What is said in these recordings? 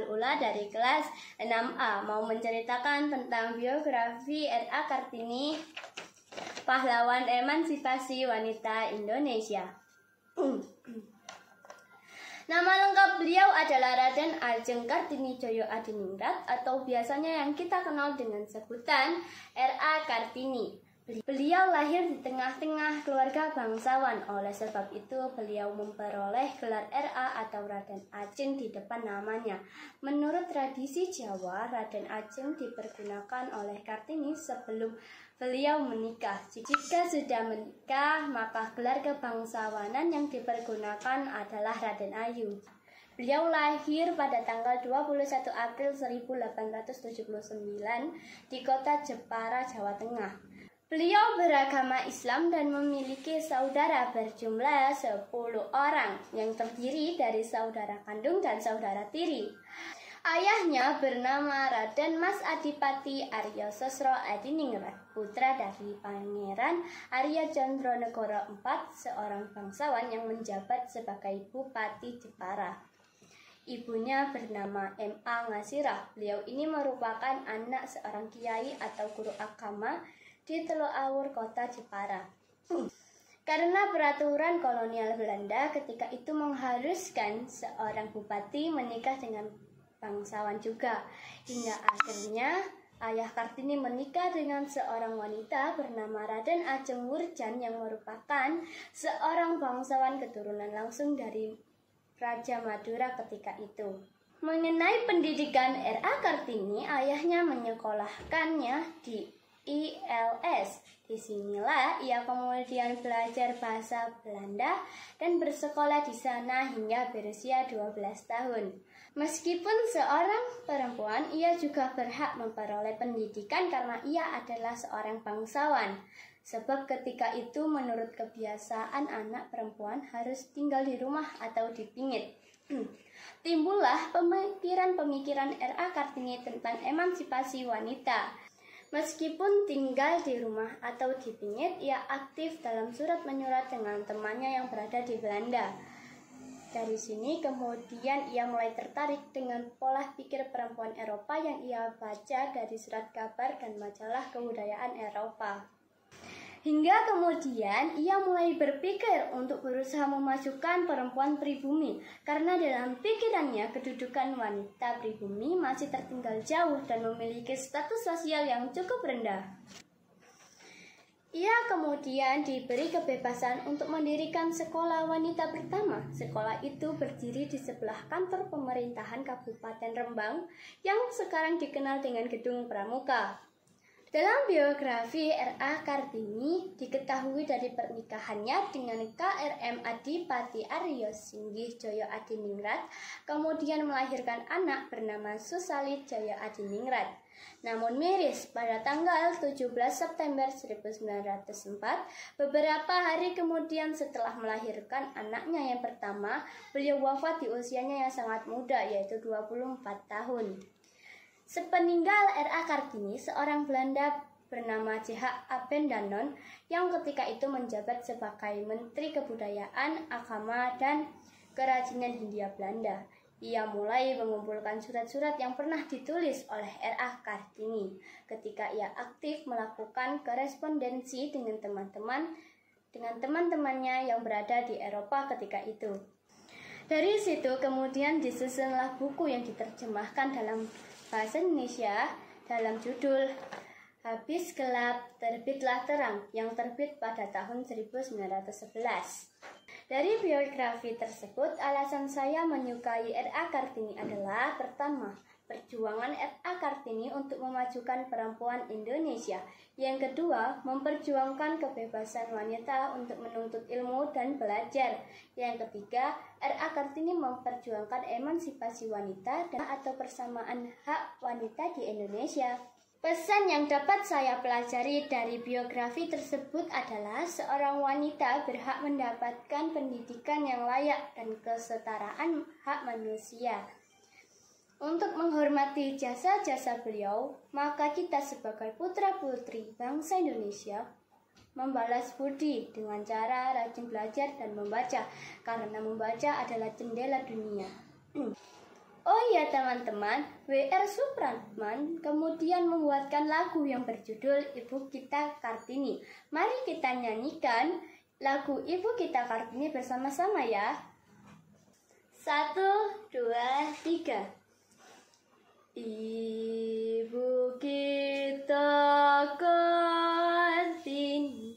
Nurul Ula dari kelas 6A mau menceritakan tentang biografi R.A. Kartini, pahlawan emansipasi wanita Indonesia. Nama lengkap beliau adalah Raden Ajeng Kartini Djoyo Adiningrat atau biasanya yang kita kenal dengan sebutan R.A. Kartini. Beliau lahir di tengah-tengah keluarga bangsawan, oleh sebab itu beliau memperoleh gelar R.A. atau Raden Ajeng di depan namanya. Menurut tradisi Jawa, Raden Ajeng dipergunakan oleh Kartini sebelum beliau menikah. Jika sudah menikah, maka gelar kebangsawanan yang dipergunakan adalah Raden Ayu. Beliau lahir pada tanggal 21 April 1879 di kota Jepara, Jawa Tengah. Beliau beragama Islam dan memiliki saudara berjumlah 10 orang yang terdiri dari saudara kandung dan saudara tiri. Ayahnya bernama Raden Mas Adipati Arya Sosro Adiningrat, putra dari Pangeran Arya Condronegoro IV, seorang bangsawan yang menjabat sebagai Bupati Jepara. Ibunya bernama M.A. Ngasirah. Beliau ini merupakan anak seorang kiai atau guru agama di Teluk Awur, kota Jepara. Karena peraturan kolonial Belanda ketika itu mengharuskan seorang bupati menikah dengan bangsawan juga, hingga akhirnya ayah Kartini menikah dengan seorang wanita bernama Raden Ajeng Wurjan yang merupakan seorang bangsawan keturunan langsung dari Raja Madura ketika itu. Mengenai pendidikan R.A. Kartini, ayahnya menyekolahkannya di ILS. Disinilah ia kemudian belajar bahasa Belanda dan bersekolah di sana hingga berusia 12 tahun. Meskipun seorang perempuan, ia juga berhak memperoleh pendidikan karena ia adalah seorang bangsawan. Sebab ketika itu menurut kebiasaan anak perempuan harus tinggal di rumah atau dipingit. Timbullah pemikiran-pemikiran R.A. Kartini tentang emansipasi wanita. Meskipun tinggal di rumah atau dipingit, ia aktif dalam surat menyurat dengan temannya yang berada di Belanda. Dari sini kemudian ia mulai tertarik dengan pola pikir perempuan Eropa yang ia baca dari surat kabar dan majalah kebudayaan Eropa. Hingga kemudian ia mulai berpikir untuk berusaha memajukan perempuan pribumi, karena dalam pikirannya kedudukan wanita pribumi masih tertinggal jauh dan memiliki status sosial yang cukup rendah. Ia kemudian diberi kebebasan untuk mendirikan sekolah wanita pertama. Sekolah itu berdiri di sebelah kantor pemerintahan Kabupaten Rembang yang sekarang dikenal dengan Gedung Pramuka. Dalam biografi R.A. Kartini diketahui dari pernikahannya dengan K.R.M. Adipati Aryo Singgih Djoyo Adiningrat, kemudian melahirkan anak bernama Susalit Djoyo Adiningrat. Namun miris, pada tanggal 17 September 1904, beberapa hari kemudian setelah melahirkan anaknya yang pertama, beliau wafat di usianya yang sangat muda, yaitu 24 tahun. Sepeninggal R.A. Kartini, seorang Belanda bernama J.H. Abendanon yang ketika itu menjabat sebagai Menteri Kebudayaan, Agama, dan Kerajinan Hindia Belanda. Ia mulai mengumpulkan surat-surat yang pernah ditulis oleh R.A. Kartini ketika ia aktif melakukan korespondensi dengan teman-temannya yang berada di Eropa ketika itu. Dari situ kemudian disusunlah buku yang diterjemahkan dalam bahasa Indonesia dalam judul Habis Gelap Terbitlah Terang yang terbit pada tahun 1911. Dari biografi tersebut, alasan saya menyukai R.A. Kartini adalah pertama, perjuangan R.A. Kartini untuk memajukan perempuan Indonesia. Yang kedua, memperjuangkan kebebasan wanita untuk menuntut ilmu dan belajar. Yang ketiga, R.A. Kartini memperjuangkan emansipasi wanita dan atau persamaan hak wanita di Indonesia. Pesan yang dapat saya pelajari dari biografi tersebut adalah seorang wanita berhak mendapatkan pendidikan yang layak dan kesetaraan hak manusia. Untuk menghormati jasa-jasa beliau, maka kita sebagai putra-putri bangsa Indonesia membalas budi dengan cara rajin belajar dan membaca, karena membaca adalah jendela dunia. Oh iya teman-teman, W.R. Supratman kemudian membuatkan lagu yang berjudul Ibu Kita Kartini. Mari kita nyanyikan lagu Ibu Kita Kartini bersama-sama ya. 1, 2, 3. Ibu kita Kartini,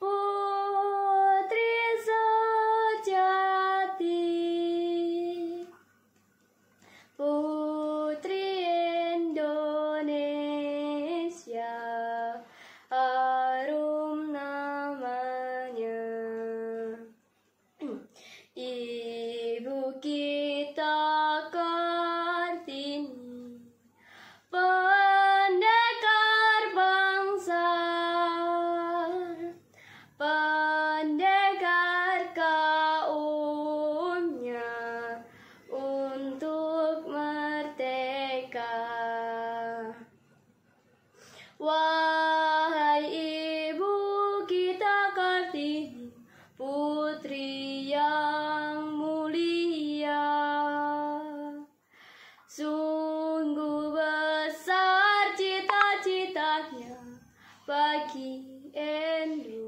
putri sejati, putri Indonesia, harum namanya. Ibu kita Kartini, pendekar bangsa, pendekar kaumnya untuk merdeka. Wahai Ibu kita Kartini, putri yang mulia, sungguh besar cita-citanya bagi Indonesia.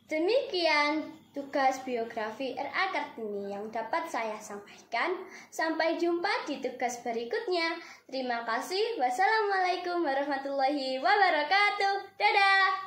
Demikian tugas biografi R.A. Kartini yang dapat saya sampaikan. Sampai jumpa di tugas berikutnya. Terima kasih. Wassalamualaikum warahmatullahi wabarakatuh. Dadah.